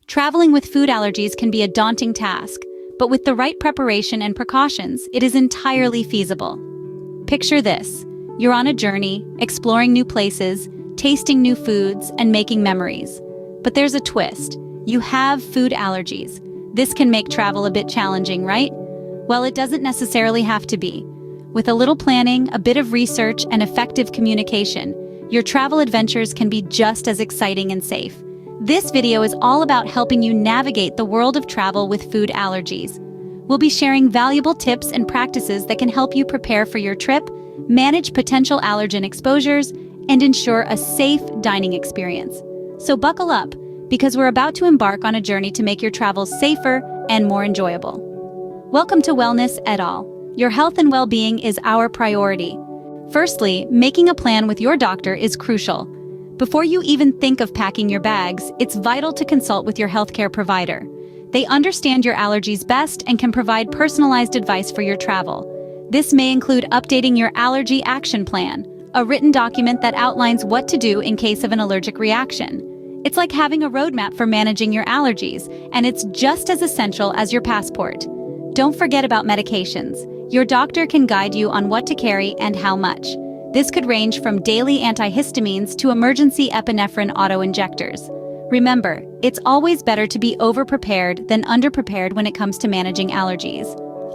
Traveling with food allergies can be a daunting task, but with the right preparation and precautions, it is entirely feasible. Picture this. You're on a journey, exploring new places, tasting new foods, and making memories. But there's a twist. You have food allergies. This can make travel a bit challenging, right? Well, it doesn't necessarily have to be. With a little planning, a bit of research, and effective communication, your travel adventures can be just as exciting and safe. This video is all about helping you navigate the world of travel with food allergies. We'll be sharing valuable tips and practices that can help you prepare for your trip, manage potential allergen exposures, and ensure a safe dining experience. So buckle up, because we're about to embark on a journey to make your travels safer and more enjoyable. Welcome to Wellness et al. Your health and well-being is our priority. Firstly, making a plan with your doctor is crucial. Before you even think of packing your bags, it's vital to consult with your healthcare provider. They understand your allergies best and can provide personalized advice for your travel. This may include updating your allergy action plan, a written document that outlines what to do in case of an allergic reaction. It's like having a roadmap for managing your allergies, and it's just as essential as your passport. Don't forget about medications. Your doctor can guide you on what to carry and how much. This could range from daily antihistamines to emergency epinephrine auto-injectors. Remember, it's always better to be over-prepared than under-prepared when it comes to managing allergies.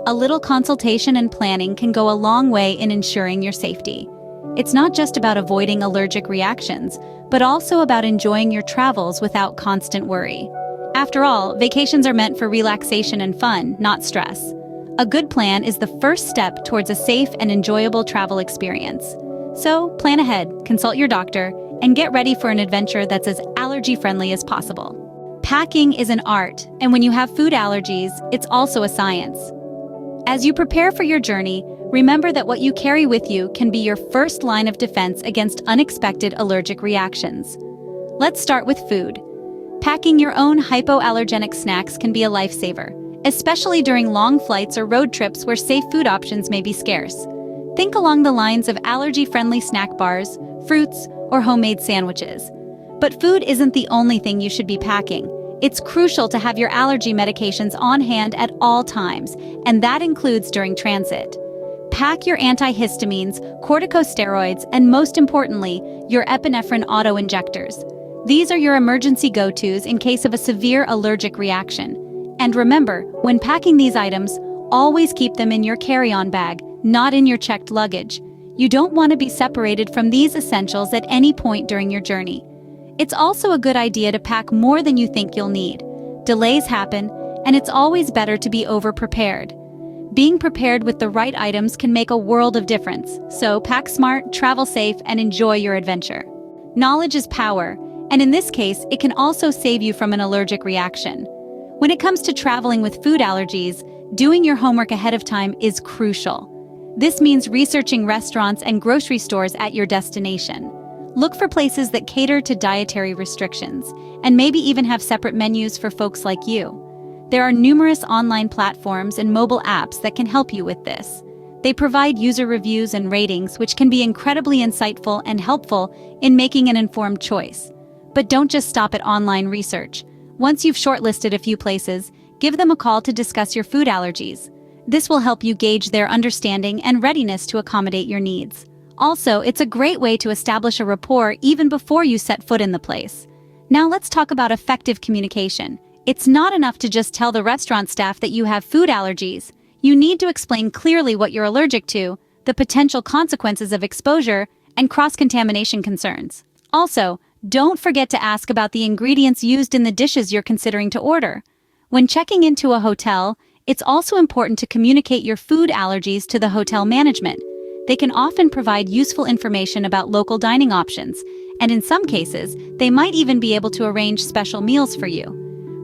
A little consultation and planning can go a long way in ensuring your safety. It's not just about avoiding allergic reactions, but also about enjoying your travels without constant worry. After all, vacations are meant for relaxation and fun, not stress. A good plan is the first step towards a safe and enjoyable travel experience. So, plan ahead, consult your doctor, and get ready for an adventure that's as allergy-friendly as possible. Packing is an art, and when you have food allergies, it's also a science. As you prepare for your journey, remember that what you carry with you can be your first line of defense against unexpected allergic reactions. Let's start with food. Packing your own hypoallergenic snacks can be a lifesaver, especially during long flights or road trips where safe food options may be scarce. Think along the lines of allergy-friendly snack bars, fruits, or homemade sandwiches. But food isn't the only thing you should be packing. It's crucial to have your allergy medications on hand at all times, and that includes during transit. Pack your antihistamines, corticosteroids, and most importantly, your epinephrine auto-injectors. These are your emergency go-tos in case of a severe allergic reaction. And remember, when packing these items, always keep them in your carry-on bag, not in your checked luggage. You don't want to be separated from these essentials at any point during your journey. It's also a good idea to pack more than you think you'll need. Delays happen, and it's always better to be over-prepared. Being prepared with the right items can make a world of difference, so pack smart, travel safe, and enjoy your adventure. Knowledge is power, and in this case, it can also save you from an allergic reaction. When it comes to traveling with food allergies, doing your homework ahead of time is crucial. This means researching restaurants and grocery stores at your destination. Look for places that cater to dietary restrictions, and maybe even have separate menus for folks like you. There are numerous online platforms and mobile apps that can help you with this. They provide user reviews and ratings, which can be incredibly insightful and helpful in making an informed choice. But don't just stop at online research. Once you've shortlisted a few places, give them a call to discuss your food allergies. This will help you gauge their understanding and readiness to accommodate your needs. Also, it's a great way to establish a rapport even before you set foot in the place. Now let's talk about effective communication. It's not enough to just tell the restaurant staff that you have food allergies. You need to explain clearly what you're allergic to, the potential consequences of exposure, and cross-contamination concerns. Also, don't forget to ask about the ingredients used in the dishes you're considering to order. When checking into a hotel, it's also important to communicate your food allergies to the hotel management. They can often provide useful information about local dining options, and in some cases, they might even be able to arrange special meals for you.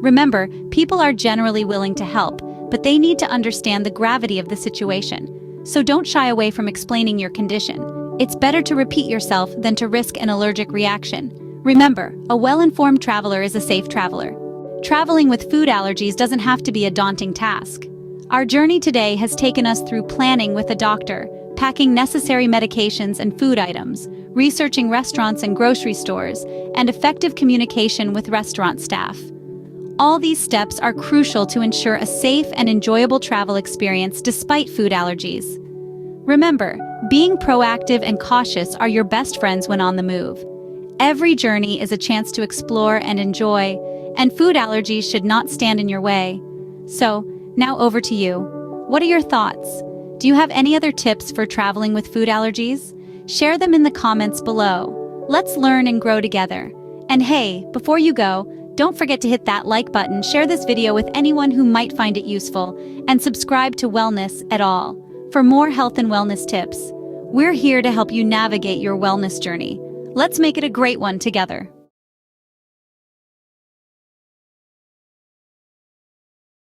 Remember, people are generally willing to help, but they need to understand the gravity of the situation. So don't shy away from explaining your condition. It's better to repeat yourself than to risk an allergic reaction. Remember, a well-informed traveler is a safe traveler. Traveling with food allergies doesn't have to be a daunting task. Our journey today has taken us through planning with a doctor, packing necessary medications and food items, researching restaurants and grocery stores, and effective communication with restaurant staff. All these steps are crucial to ensure a safe and enjoyable travel experience despite food allergies. Remember, being proactive and cautious are your best friends when on the move. Every journey is a chance to explore and enjoy, and food allergies should not stand in your way. So, now over to you. What are your thoughts? Do you have any other tips for traveling with food allergies? Share them in the comments below. Let's learn and grow together. And hey, before you go, don't forget to hit that like button, share this video with anyone who might find it useful, and subscribe to Wellness at All for more health and wellness tips. We're here to help you navigate your wellness journey. Let's make it a great one together.